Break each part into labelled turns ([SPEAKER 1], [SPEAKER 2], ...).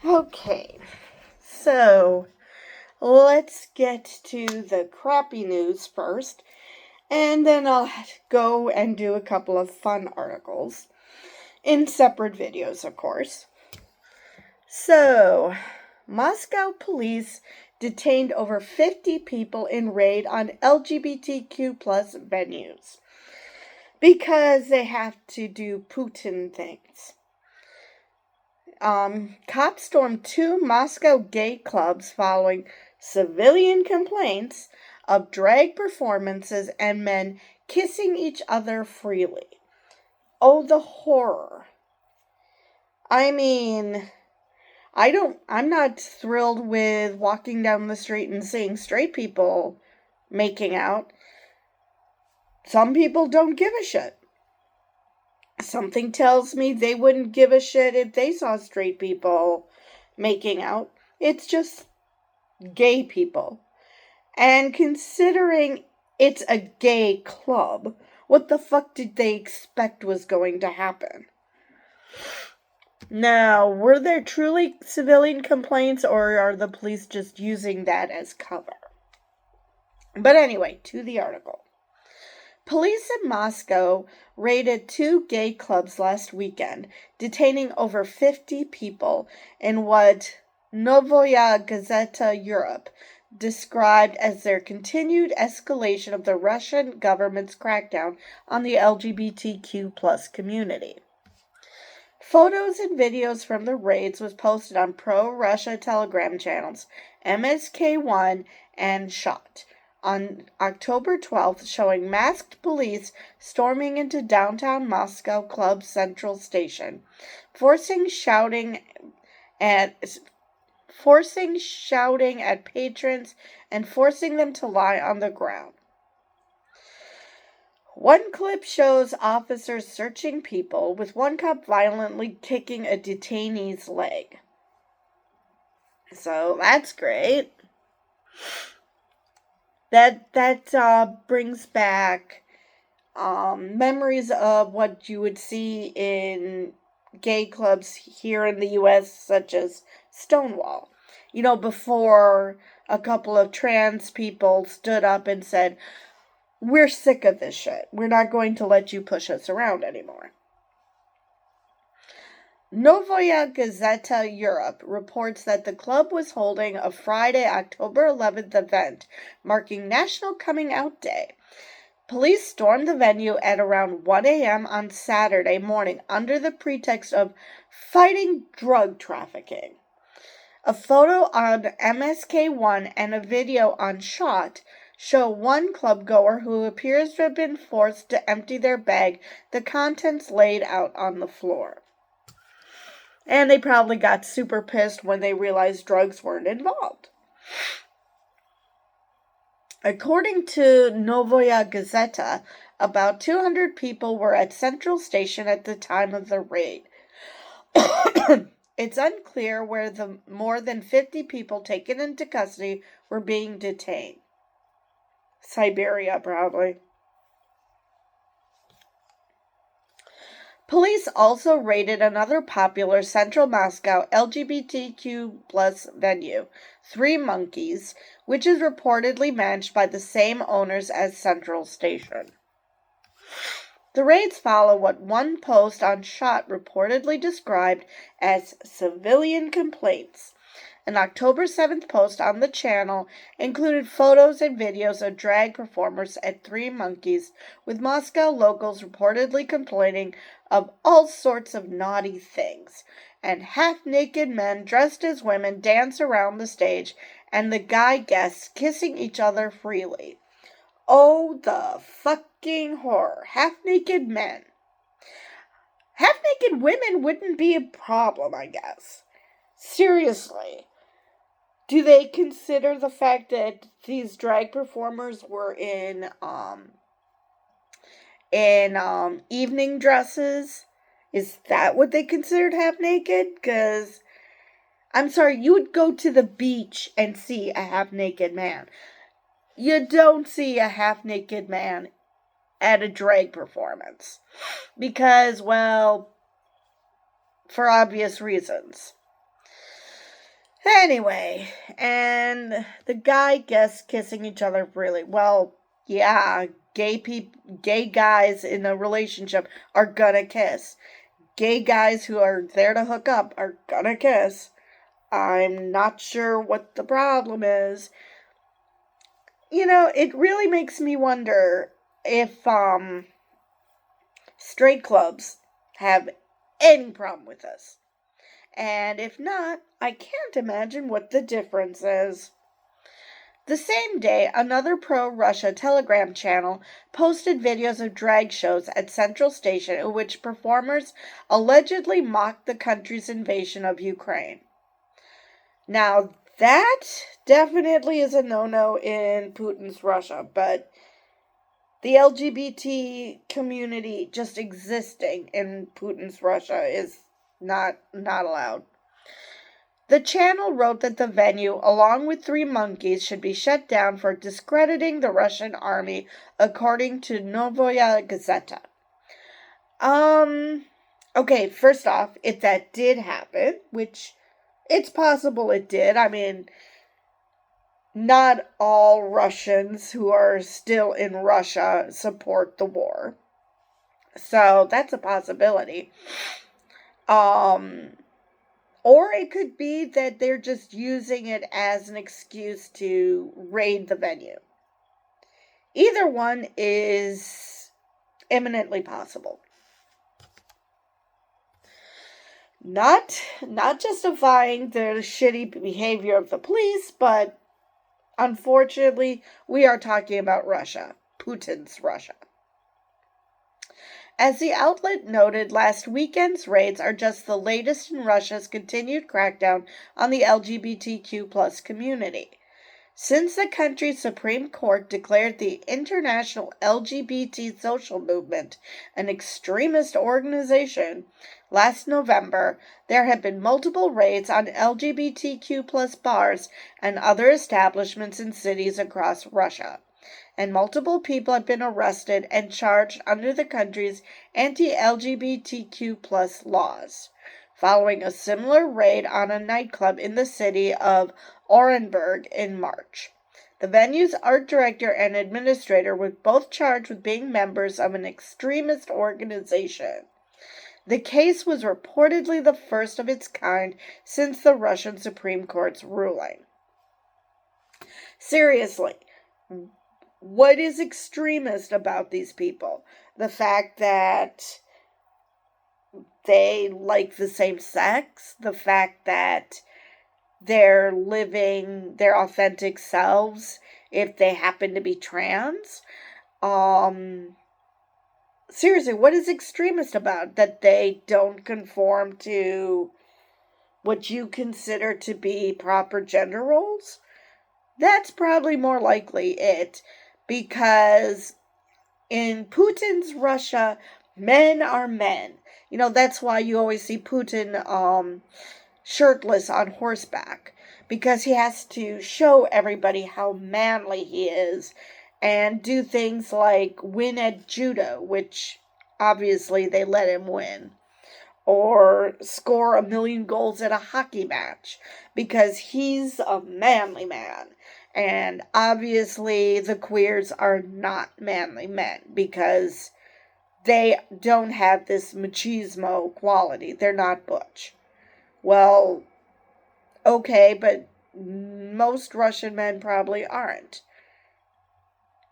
[SPEAKER 1] Okay, so let's get to the crappy news first, and then I'll go and do a couple of fun articles in separate videos, of course. So, Moscow police detained over 50 people in raid on LGBTQ plus venues because they have to do Putin things. Cops stormed 2 Moscow gay clubs following civilian complaints of drag performances and men kissing each other freely. Oh, the horror. I mean, I'm not thrilled with walking down the street and seeing straight people making out. Some people don't give a shit. Something tells me they wouldn't give a shit if they saw straight people making out. It's just gay people. And considering it's a gay club, what the fuck did they expect was going to happen? Now, were there truly civilian complaints, or are the police just using that as cover? But anyway, to the article. Police in Moscow raided 2 gay clubs last weekend, detaining over 50 people in what Novaya Gazeta Europe described as their continued escalation of the Russian government's crackdown on the LGBTQ plus community. Photos and videos from the raids was posted on pro-Russia Telegram channels MSK1 and SHOT on October 12th, showing masked police storming into downtown Moscow Club Central Station, forcing shouting at patrons and forcing them to lie on the ground. One clip shows officers searching people, with one cop violently kicking a detainee's leg. So that's great. That brings back memories of what you would see in gay clubs here in the U.S., such as Stonewall. You know, before a couple of trans people stood up and said, "We're sick of this shit. We're not going to let you push us around anymore." Novaya Gazeta Europe reports that the club was holding a Friday, October 11th event marking National Coming Out Day. Police stormed the venue at around 1 a.m. on Saturday morning under the pretext of fighting drug trafficking. A photo on MSK1 and a video on SHOT show one clubgoer who appears to have been forced to empty their bag, the contents laid out on the floor. And they probably got super pissed when they realized drugs weren't involved. According to Novaya Gazeta, about 200 people were at Central Station at the time of the raid. It's unclear where the more than 50 people taken into custody were being detained. Siberia, probably. Police also raided another popular central Moscow LGBTQ plus venue, Three Monkeys, which is reportedly managed by the same owners as Central Station. The raids follow what one post on SHOT reportedly described as civilian complaints. An October 7th post on the channel included photos and videos of drag performers at Three Monkeys, with Moscow locals reportedly complaining of all sorts of naughty things, and half-naked men dressed as women dance around the stage, and the guy guests kissing each other freely. Oh, the fucking horror. Half-naked men. Half-naked women wouldn't be a problem, I guess. Seriously. Do they consider the fact that these drag performers were in evening dresses? Is that what they considered half-naked? Because, I'm sorry, you would go to the beach and see a half-naked man. You don't see a half-naked man at a drag performance. Because, well, for obvious reasons. Anyway, and the guy guests kissing each other really well. Yeah, gay guys in a relationship are gonna kiss. Gay guys who are there to hook up are gonna kiss. I'm not sure what the problem is. It really makes me wonder if straight clubs have any problem with this. And if not, I can't imagine what the difference is. The same day, another pro Russia Telegram channel posted videos of drag shows at Central Station in which performers allegedly mocked the country's invasion of Ukraine. Now, that definitely is a no-no in Putin's Russia, but the LGBT community just existing in Putin's Russia is not allowed. The channel wrote that the venue, along with 3 monkeys, should be shut down for discrediting the Russian army, according to Novaya Gazeta. Okay, first off, if that did happen, which it's possible it did. I mean, not all Russians who are still in Russia support the war. So that's a possibility. Or it could be that they're just using it as an excuse to raid the venue. Either one is eminently possible. Not justifying the shitty behavior of the police, but unfortunately, we are talking about Russia, Putin's Russia. As the outlet noted, last weekend's raids are just the latest in Russia's continued crackdown on the LGBTQ plus community. Since the country's Supreme Court declared the International LGBT Social Movement an extremist organization last November, there have been multiple raids on LGBTQ plus bars and other establishments in cities across Russia, and multiple people have been arrested and charged under the country's anti-LGBTQ plus laws, following a similar raid on a nightclub in the city of Orenburg in March. The venue's art director and administrator were both charged with being members of an extremist organization. The case was reportedly the first of its kind since the Russian Supreme Court's ruling. Seriously, what is extremist about these people? The fact that they like the same sex? The fact that they're living their authentic selves if they happen to be trans? Seriously, what is extremist about? That they don't conform to what you consider to be proper gender roles? That's probably more likely it, because in Putin's Russia, men are men. That's why you always see Putin shirtless on horseback, because he has to show everybody how manly he is and do things like win at judo, which obviously they let him win, or score 1,000,000 goals at a hockey match, because he's a manly man. And obviously the queers are not manly men, because they don't have this machismo quality. They're not butch. Well, okay, but most Russian men probably aren't.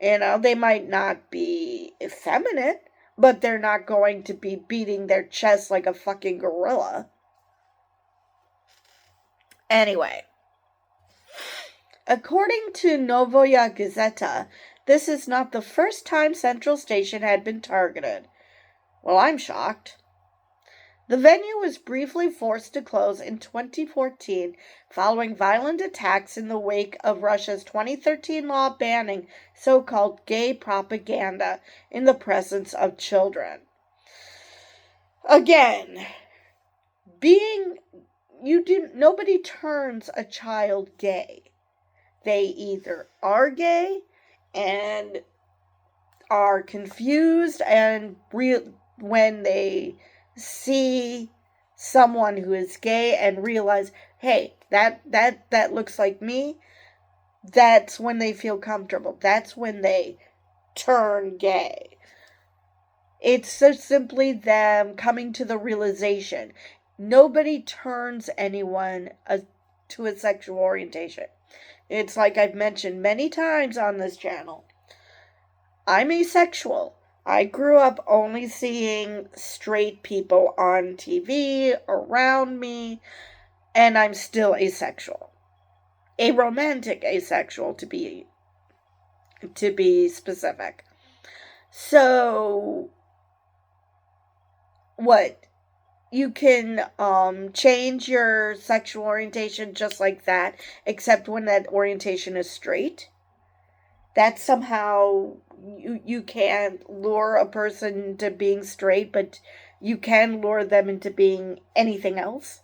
[SPEAKER 1] They might not be effeminate, but they're not going to be beating their chest like a fucking gorilla. Anyway, according to Novaya Gazeta, this is not the first time Central Station had been targeted. Well, I'm shocked. The venue was briefly forced to close in 2014 following violent attacks in the wake of Russia's 2013 law banning so-called gay propaganda in the presence of children. Again, nobody turns a child gay. They either are gay and are confused, and when they see someone who is gay and realize, hey, that looks like me, that's when they feel comfortable. That's when they turn gay. It's so simply them coming to the realization. Nobody turns anyone to a sexual orientation. It's like I've mentioned many times on this channel. I'm asexual. I grew up only seeing straight people on TV around me, and I'm still asexual. A romantic asexual to be specific. So what? You can change your sexual orientation just like that, except when that orientation is straight. That somehow you can't lure a person to being straight, but you can lure them into being anything else.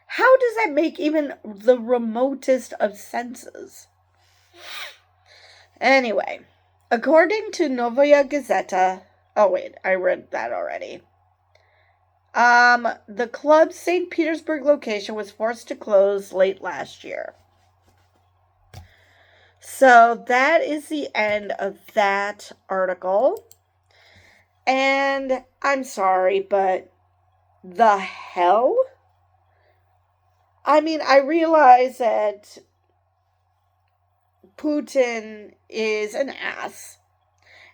[SPEAKER 1] How does that make even the remotest of senses? Anyway, according to Novaya Gazeta, oh wait, I read that already. The club's St. Petersburg location was forced to close late last year. So that is the end of that article. And I'm sorry, but the hell? I mean, I realize that Putin is an ass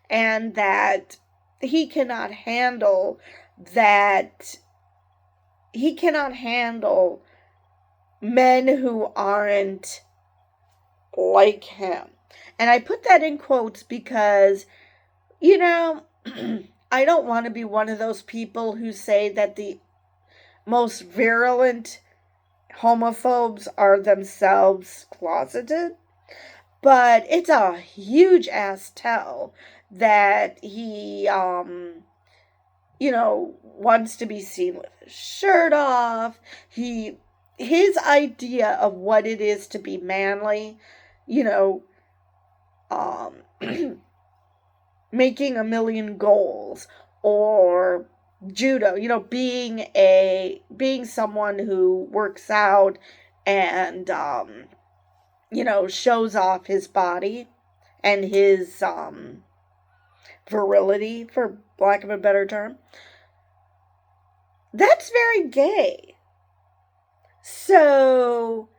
[SPEAKER 1] and that he cannot handle men who aren't like him. And I put that in quotes because, I don't want to be one of those people who say that the most virulent homophobes are themselves closeted. But it's a huge ass tell that he, wants to be seen with his shirt off. His idea of what it is to be manly, making a million goals, or judo, being someone who works out and, shows off his body and his, virility, for lack of a better term. That's very gay. So,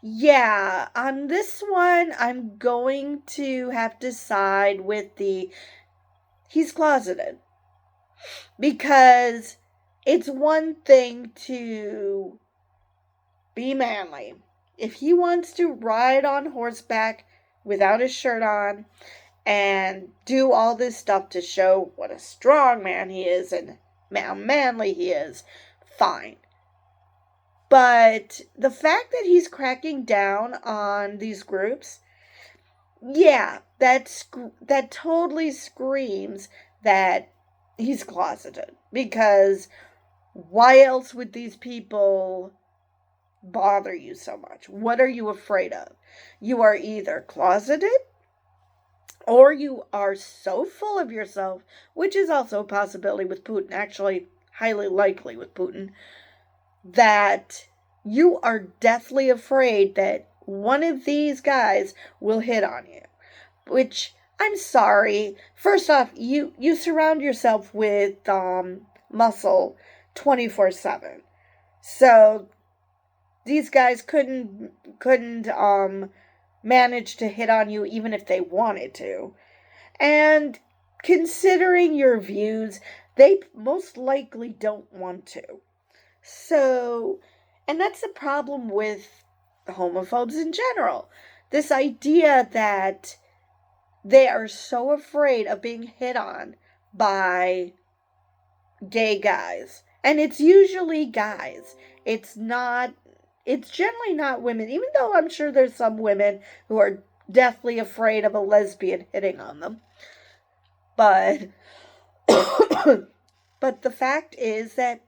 [SPEAKER 1] yeah, on this one, I'm going to have to side with he's closeted. Because it's one thing to be manly. If he wants to ride on horseback without his shirt on and do all this stuff to show what a strong man he is and how manly he is, fine. But the fact that he's cracking down on these groups, yeah, that totally screams that he's closeted. Because why else would these people bother you so much? What are you afraid of? You are either closeted or you are so full of yourself, which is also a possibility with Putin, actually highly likely with Putin, that you are deathly afraid that one of these guys will hit on you. Which, I'm sorry, first off, you surround yourself with muscle 24/7. So these guys couldn't manage to hit on you even if they wanted to. And considering your views, they most likely don't want to. So, and that's the problem with homophobes in general. This idea that they are so afraid of being hit on by gay guys. And it's usually guys. It's generally not women, even though I'm sure there's some women who are deathly afraid of a lesbian hitting on them. But, but the fact is that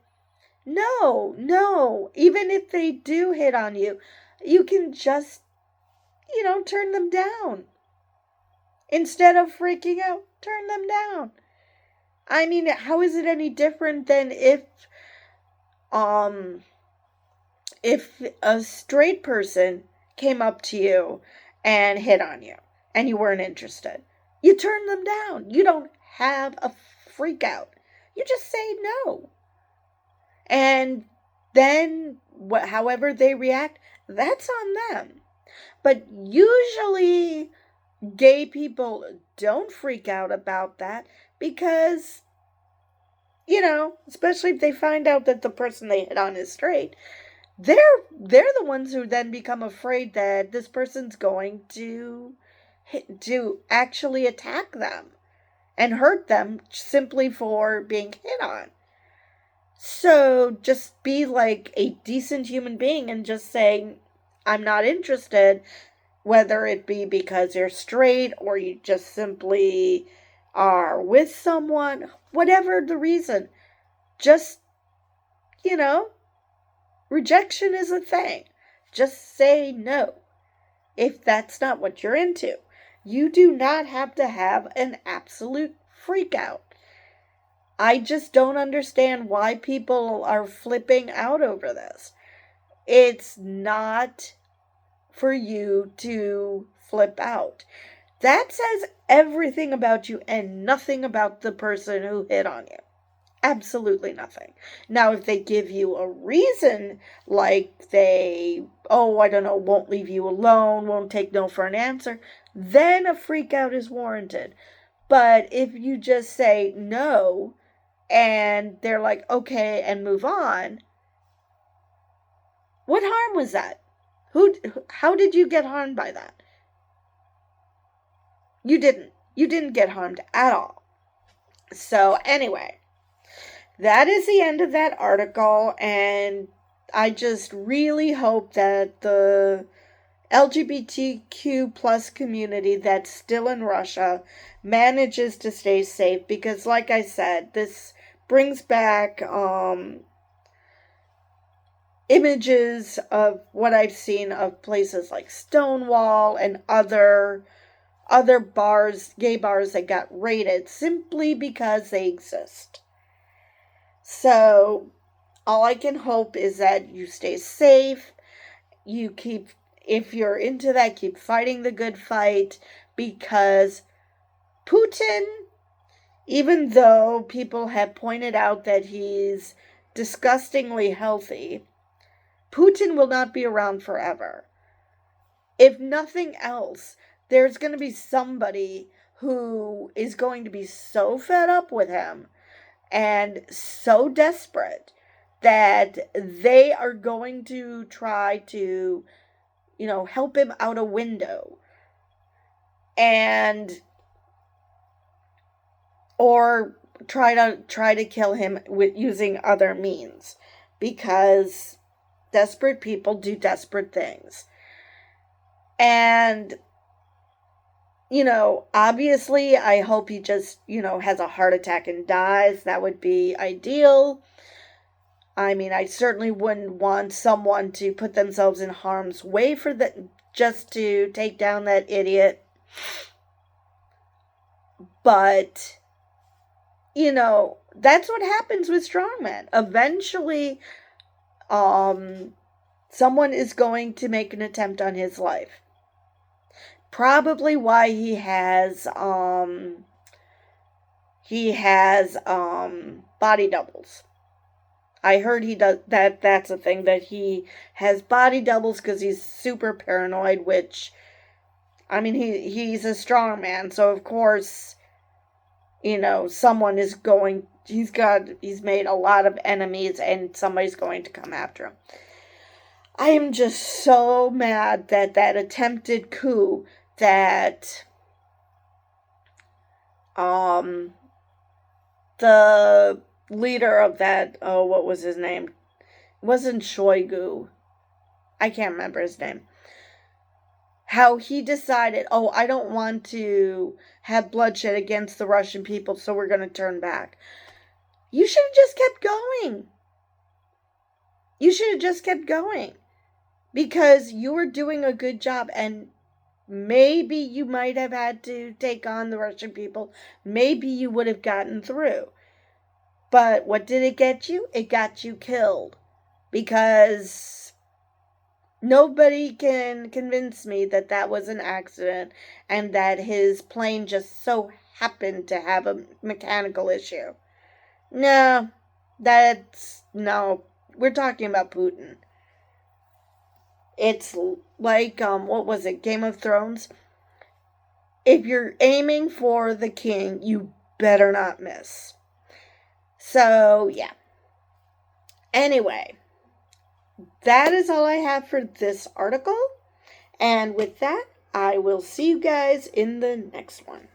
[SPEAKER 1] no, even if they do hit on you, you can just, turn them down. Instead of freaking out, turn them down. I mean, how is it any different than if um, if a straight person came up to you and hit on you and you weren't interested, you turn them down. You don't have a freak out. You just say no. And then, however they react, that's on them. But usually, gay people don't freak out about that because, especially if they find out that the person they hit on is straight, they're the ones who then become afraid that this person's going to actually attack them and hurt them simply for being hit on. So just be like a decent human being and just say, I'm not interested, whether it be because you're straight or you just simply are with someone, whatever the reason. Just, rejection is a thing. Just say no if that's not what you're into. You do not have to have an absolute freak out. I just don't understand why people are flipping out over this. It's not for you to flip out. That says everything about you and nothing about the person who hit on you. Absolutely nothing. Now, if they give you a reason, like they, won't leave you alone, won't take no for an answer, then a freak out is warranted. But if you just say no, and they're like, okay, and move on, what harm was that? How did you get harmed by that? You didn't. You didn't get harmed at all. So anyway, that is the end of that article, and I just really hope that the LGBTQ plus community that's still in Russia manages to stay safe, because like I said, this brings back images of what I've seen of places like Stonewall and other bars, gay bars that got raided simply because they exist. So all I can hope is that you stay safe. You if you're into that, keep fighting the good fight, because Putin, even though people have pointed out that he's disgustingly healthy, Putin will not be around forever. If nothing else, there's going to be somebody who is going to be so fed up with him and so desperate that they are going to try to, help him out a window or try to kill him with using other means, because desperate people do desperate things. And obviously I hope he just, has a heart attack and dies. That would be ideal. I mean, I certainly wouldn't want someone to put themselves in harm's way just to take down that idiot. But, that's what happens with strongmen. Eventually, someone is going to make an attempt on his life. Probably why he has body doubles. I heard he does that. That's a thing, that he has body doubles because he's super paranoid. Which, I mean, he's a strong man, so of course, someone is going. He's made a lot of enemies, and somebody's going to come after him. I am just so mad that attempted coup that the leader of that, what was his name? It wasn't Shoigu. I can't remember his name. How he decided, I don't want to have bloodshed against the Russian people, so we're going to turn back. You should have just kept going. You should have just kept going. Because you were doing a good job, and maybe you might have had to take on the Russian people. Maybe you would have gotten through. But what did it get you? It got you killed. because nobody can convince me that that was an accident and that his plane just so happened to have a mechanical issue. No, no. We're talking about Putin. It's like, what was it, Game of Thrones? If you're aiming for the king, you better not miss. So, yeah. Anyway, that is all I have for this article. And with that, I will see you guys in the next one.